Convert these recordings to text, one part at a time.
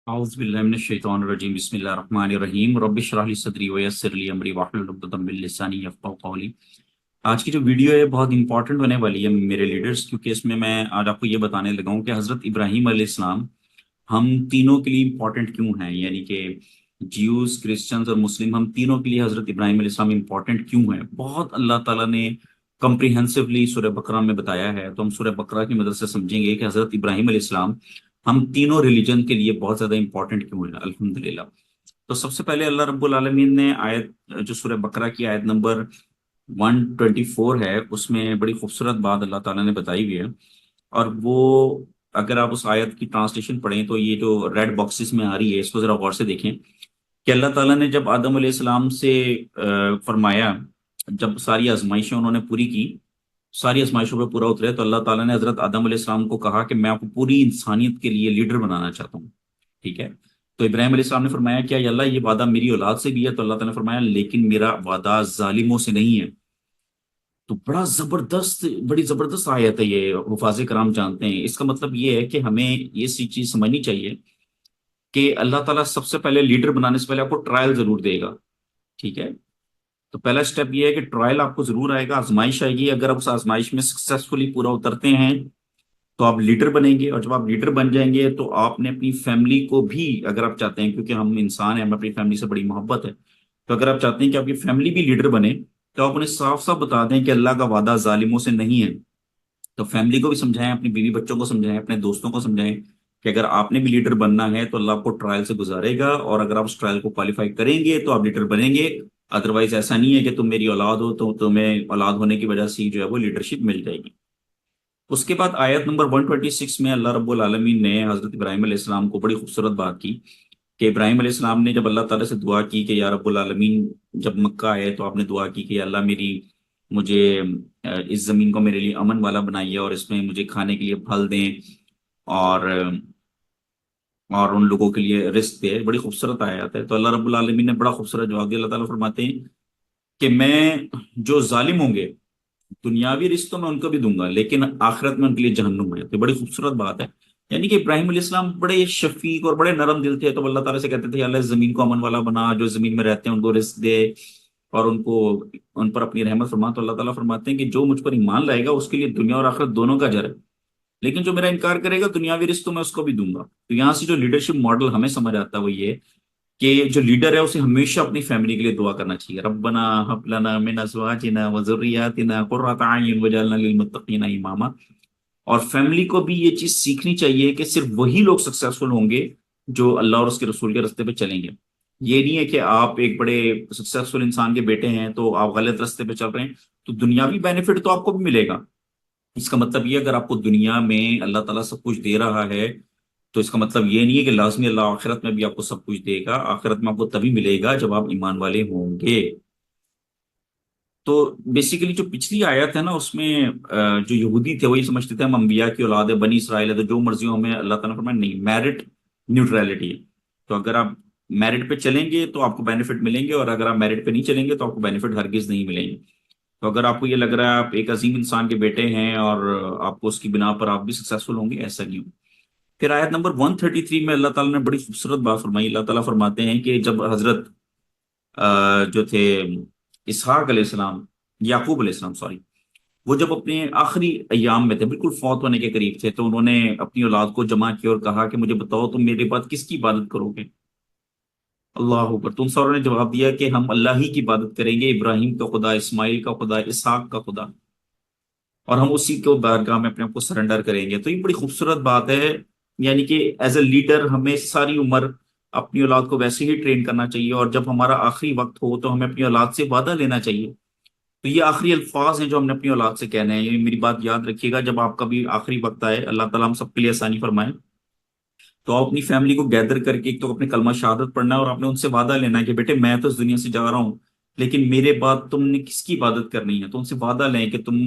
أعوذ بالله من الشيطان الرجيم بسم الله الرحمن الرحيم रब्बि इश्रह ली सदरी वयस्सिर ली अमरी वाहलुल उक़दतम मिन लिसानी यफ़क़हू क़ौली। आज की जो वीडियो है बहुत इंपॉर्टेंट होने वाली है मेरे लीडर्स, क्योंकि इसमें मैं आज आपको ये बताने लगा हूँ कि हज़रत इब्राहीम अलैहिस्सलाम हम तीनों के लिए इम्पोर्टेंट क्यों हैं। यानी कि ज्यूज, क्रिश्चियंस और मुस्लिम, हम तीनों के लिए हज़रत इब्राहीम अलैहिस्सलाम इम्पोर्टेंट क्यों है। बहुत अल्लाह ताला ने कम्प्रिहेंसिवली सूरह बकरा में बताया है, तो हम सूरह बकरा की मदद से समझेंगे कि हज़रत इब्राहीम अलैहिस्सलाम हम तीनों रिलीजन के लिए बहुत ज्यादा इंपॉर्टेंट क्यों है। अल्हम्दुलिल्लाह। तो सबसे पहले अल्लाह रब्बुल आलमीन ने आयत, जो सूरह बकरा की आयत नंबर 124 है, उसमें बड़ी खूबसूरत बात अल्लाह ताला ने बताई हुई है। और वो, अगर आप उस आयत की ट्रांसलेशन पढ़ें तो ये जो रेड बॉक्सेस में आ रही है, इसको जरा गौर से देखें कि अल्लाह ताला ने जब आदम अलैहिस्सलाम से फरमाया, जब सारी आजमाइशें उन्होंने पूरी की, सारी आजमाइशों पे पूरा उतरे, तो अल्लाह ताला ने हजरत आदम अलैहिस्सलाम को कहा कि मैं आपको पूरी इंसानियत के लिए लीडर बनाना चाहता हूँ। ठीक है। तो इब्राहिम अलैहिस्सलाम ने फरमाया, क्या या अल्लाह ये वादा मेरी औलाद से भी है? तो अल्लाह ताला ने फरमाया, लेकिन मेरा वादा जालिमों से नहीं है। तो बड़ी जबरदस्त आयत है ये, हुफाज़ कराम जानते हैं। इसका मतलब ये है कि हमें ये सी चीज समझनी चाहिए कि अल्लाह ताला सबसे पहले लीडर बनाने से पहले आपको ट्रायल जरूर देगा। ठीक है। तो पहला स्टेप ये है कि ट्रायल आपको जरूर आएगा, आजमाइश आएगी। अगर आप उस आजमाइश में सक्सेसफुली पूरा उतरते हैं तो आप लीडर बनेंगे, और जब आप लीडर बन जाएंगे तो आपने अपनी फैमिली को भी, अगर आप चाहते हैं, क्योंकि हम इंसान हैं, हमें अपनी फैमिली से बड़ी मोहब्बत है, तो अगर आप चाहते हैं कि आपकी फैमिली भी लीडर बने, तो आप उन्हें साफ साफ बता दें कि अल्लाह का वादा जालिमों से नहीं है। तो फैमिली को भी समझाएं, अपनी बीवी बच्चों को समझाएं, अपने दोस्तों को समझाएं कि अगर आपने भी लीडर बनना है तो अल्लाह आपको ट्रायल से गुजारेगा, और अगर आप उस ट्रायल को क्वालिफाई करेंगे तो आप लीडर बनेंगे। अदरवाइज ऐसा नहीं है कि तुम मेरी औलाद हो तो तुम्हें औलाद होने की वजह से ही जो है वो लीडरशिप मिल जाएगी। उसके बाद आयत नंबर 126 में अल्लाह रब्बुल आलमीन ने हजरत इब्राहिम अलैहिस्सलाम को बड़ी खूबसूरत बात की कि इब्राहिम अलैहिस्सलाम ने जब अल्लाह ताला से दुआ की कि या रब्बुल आलमीन, जब मक्का आए तो आपने दुआ की कि या अल्लाह मेरी, मुझे इस जमीन को मेरे लिए अमन वाला बनाइए और इसमें मुझे खाने के लिए फल दें, और उन लोगों के लिए रिस्क दे। बड़ी खूबसूरत आयत है। तो अल्लाह रब्बुल आलमीन ने बड़ा खूबसूरत जवाब दिया। अल्लाह ताला फरमाते हैं कि मैं जो जालिम होंगे, दुनियावी रिस्क तो मैं उनको भी दूंगा, लेकिन आखिरत में उनके लिए जहन्नुम है। तो बड़ी खूबसूरत बात है। यानी कि इब्राहिम अलैहिस्सलाम बड़े शफीक और बड़े नरम दिल थे, तो अल्लाह ताला से कहते थे, या अल्लाह इस जमीन को अमन वाला बना, जो जमीन में रहते हैं उनको रिस्क दे और उनको, उन पर अपनी रहमत फरमा। तो अल्लाह ताला फरमाते हैं कि जो मुझ पर ईमान लाएगा उसके लिए दुनिया और आखिरत दोनों का अजर है, लेकिन जो मेरा इनकार करेगा दुनियावी रिस्क तो मैं उसको भी दूंगा। तो यहाँ से जो लीडरशिप मॉडल हमें समझ आता है वो ये, कि जो लीडर है उसे हमेशा अपनी फैमिली के लिए दुआ करना चाहिए, रब्बना हब लना मिन अज़वाजिना व ज़ुर्रिय्यातिना कुर्रता अय्युन वजअलना लिलमुत्तक़ीना इमामा। और फैमिली को भी ये चीज सीखनी चाहिए कि सिर्फ वही लोग सक्सेसफुल होंगे जो अल्लाह और उसके रसूल के रास्ते पे चलेंगे। ये नहीं है कि आप एक बड़े सक्सेसफुल इंसान के बेटे हैं तो आप गलत रास्ते पे चल रहे हैं, तो दुनियावी बेनिफिट तो आपको भी मिलेगा। इसका मतलब ये, अगर आपको दुनिया में अल्लाह ताला सब कुछ दे रहा है, तो इसका मतलब ये नहीं है कि लाजमी अल्लाह आखिरत में भी आपको सब कुछ देगा। आखिरत में आपको तभी मिलेगा जब आप ईमान वाले होंगे। तो बेसिकली जो पिछली आयत है ना, उसमें जो यहूदी थे वही समझते थे हम अंबिया की औलाद है, बनी इसराइल है, तो जो मर्जी हो हमें। अल्लाह ताला ने फरमाया नहीं, मेरिट न्यूट्रलिटी है। तो अगर आप मेरिट पे चलेंगे तो आपको बेनिफिट मिलेंगे, और अगर आप मेरिट पे नहीं चलेंगे तो आपको बेनिफिट हरगिज नहीं मिलेंगे। तो अगर आपको ये लग रहा है आप एक अजीम इंसान के बेटे हैं और आपको उसकी बिना पर आप भी सक्सेसफुल होंगे, ऐसा नहीं हो। फिर आयत नंबर 133 में अल्लाह ताला ने बड़ी खूबसूरत बात फरमाई। अल्लाह ताला फरमाते हैं कि जब हजरत जो थे इसहाक अलैहिस्सलाम, याकूब अलैहिस्सलाम सॉरी, वो जब अपने आखिरी अय्याम में थे, बिल्कुल फौत होने के करीब थे, तो उन्होंने अपनी औलाद को जमा किया और कहा कि मुझे बताओ तुम मेरे बाद किसकी इबादत करोगे। अल्लाह अकबर। तुम सारों ने जवाब दिया कि हम अल्लाह ही की इबादत करेंगे, इब्राहिम का खुदा, इस्माइल का खुदा, इसहाक का खुदा, और हम उसी को बारगाह में अपने आप को सरेंडर करेंगे। तो ये बड़ी खूबसूरत बात है। यानी कि एज ए लीडर हमें सारी उम्र अपनी औलाद को वैसे ही ट्रेन करना चाहिए, और जब हमारा आखिरी वक्त हो तो हमें अपनी औलाद से वादा लेना चाहिए। तो ये आखिरी अल्फाज हैं जो हमने अपनी औलाद से कहने हैं। ये मेरी बात याद रखिएगा, जब आपका भी आखिरी वक्त आए, अल्लाह ताला हम सबके लिए आसानी फरमाए, तो आप अपनी फैमिली को गैदर करके एक तो अपने कलमा शहादत पढ़ना है, और आपने उनसे वादा लेना है कि बेटे मैं तो इस दुनिया से जा रहा हूँ, लेकिन मेरे बाद तुमने किसकी इबादत करनी है। तो उनसे वादा लें कि तुम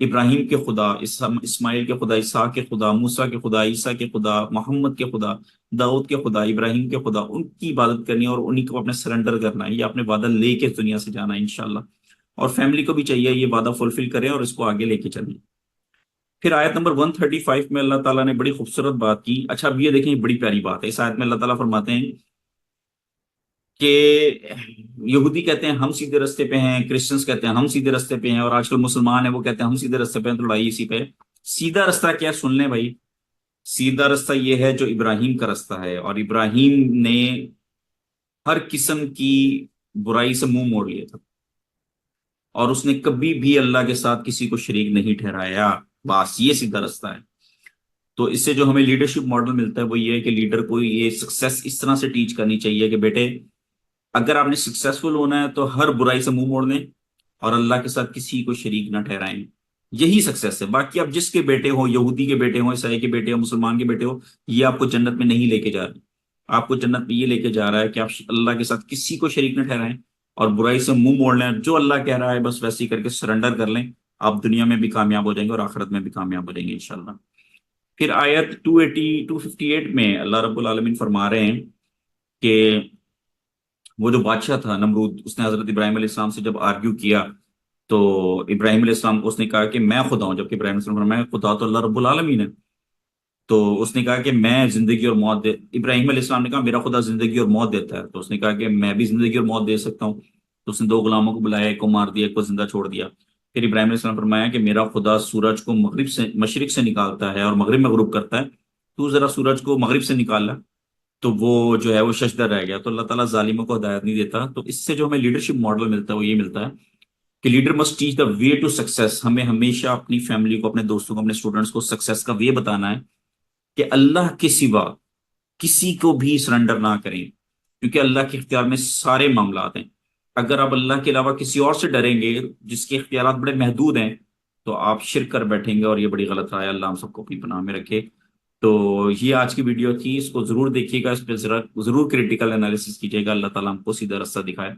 इब्राहिम के खुदा, इस्माइल के खुदा, इसहाक के खुदा, मूसा के खुदा, ईसा के खुदा, मोहम्मद के खुदा, दाऊद के खुदा, इब्राहिम के खुदा, उनकी इबादत करनी है और उन्हीं को अपने सरेंडर करना है। ये आपने वादा लेके इस दुनिया से जाना है इंशाल्लाह। और फैमिली को भी चाहिए ये वादा फुलफिल करें और इसको आगे लेके चलें। پھر آیت نمبر 135 میں اللہ تعالیٰ نے بڑی خوبصورت بات کی. اچھا اب یہ دیکھیں یہ بڑی پیاری بات ہے. اس آیت میں اللہ تعالیٰ فرماتے ہیں کہ یہودی کہتے ہیں ہم سیدھے رستے پہ ہیں، کرسچنس کہتے ہیں ہم سیدھے رستے پہ ہیں، اور آج کل مسلمان ہیں وہ کہتے ہیں ہم سیدھے رستے پہ ہیں. تو لڑائی اسی پہ. سیدھا رستہ کیا ہے؟ سن لیں بھائی. سیدھا رستہ یہ ہے جو ابراہیم کا رستہ ہے، اور ابراہیم نے ہر قسم کی برائی سے منہ موڑ لیا تھا، اور اس نے کبھی بھی اللہ کے ساتھ کسی کو شریک نہیں ٹھہرایا. بس یہ سیدھا رستہ ہے. تو اس سے جو ہمیں لیڈرشپ ماڈل ملتا ہے وہ یہ ہے کہ لیڈر کو یہ سکسیس اس طرح سے ٹیچ کرنی چاہیے کہ بیٹے اگر آپ نے سکسیسفل ہونا ہے تو ہر برائی سے منہ موڑ لیں اور اللہ کے ساتھ کسی کو شریک نہ ٹھہرائیں. یہی سکسیس ہے. باقی آپ جس کے بیٹے ہو، یہودی کے بیٹے ہو، عیسائی کے بیٹے ہو، مسلمان کے بیٹے ہو، یہ آپ کو جنت میں نہیں لے کے جا رہے. آپ کو جنت میں یہ لے کے جا رہا ہے کہ آپ اللہ کے ساتھ کسی کو شریک نہ ٹھہرائیں اور برائی سے منہ موڑ لیں. جو اللہ کہہ رہا ہے بس ویسے ہی کر کے سرنڈر کر لیں. آپ دنیا میں بھی کامیاب ہو جائیں گے اور آخرت میں بھی کامیاب ہو جائیں گے انشاءاللہ. پھر آیت 258 میں اللہ رب العالمین فرما رہے ہیں کہ وہ جو بادشاہ تھا نمرود، اس نے حضرت ابراہیم علیہ السلام سے جب آرگیو کیا تو ابراہیم علیہ السلام کو اس نے کہا کہ میں خدا ہوں، جبکہ ابراہیم علیہ السلام میں خدا تو اللہ رب العالمین ہے. تو اس نے کہا کہ میں زندگی اور موت ابراہیم علیہ السلام نے کہا میرا خدا زندگی اور موت دیتا ہے. تو اس نے کہا کہ میں بھی زندگی اور موت دے سکتا ہوں. تو اس نے دو غلاموں کو بلایا، ایک کو مار دیا، ایک کو زندہ چھوڑ دیا. پھر ابراہیم علیہ السلام نے فرمایا کہ میرا خدا سورج کو مغرب سے مشرق سے نکالتا ہے اور مغرب میں غروب کرتا ہے، تو ذرا سورج کو مغرب سے نکالا. تو وہ جو ہے وہ ششدر رہ گیا. تو اللہ تعالیٰ ظالموں کو ہدایت نہیں دیتا. تو اس سے جو ہمیں لیڈرشپ ماڈل ملتا ہے وہ یہ ملتا ہے کہ leader must teach the way to success. ہمیں ہمیشہ اپنی فیملی کو، اپنے دوستوں کو، اپنے اسٹوڈنٹس کو سکسیس کا وے بتانا ہے کہ اللہ کے سوا کسی کو بھی سرنڈر نہ کریں، کیونکہ اللہ کے اختیار میں سارے معاملات ہیں. اگر آپ اللہ کے علاوہ کسی اور سے ڈریں گے جس کے اختیارات بڑے محدود ہیں تو آپ شرک کر بیٹھیں گے، اور یہ بڑی غلط رائے. اللہ ہم سب کو اپنی پناہ میں رکھے. تو یہ آج کی ویڈیو تھی، اس کو ضرور دیکھیے گا، اس پہ ضرور کریٹیکل انالیسس کیجیے گا. اللہ تعالیٰ ہم کو سیدھا رستہ دکھائے.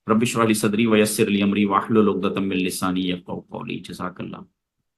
رب اشرح لی صدری ویسر لی امری واحلل عقدۃ من لسانی یفقہوا قولی. جزاک اللہ.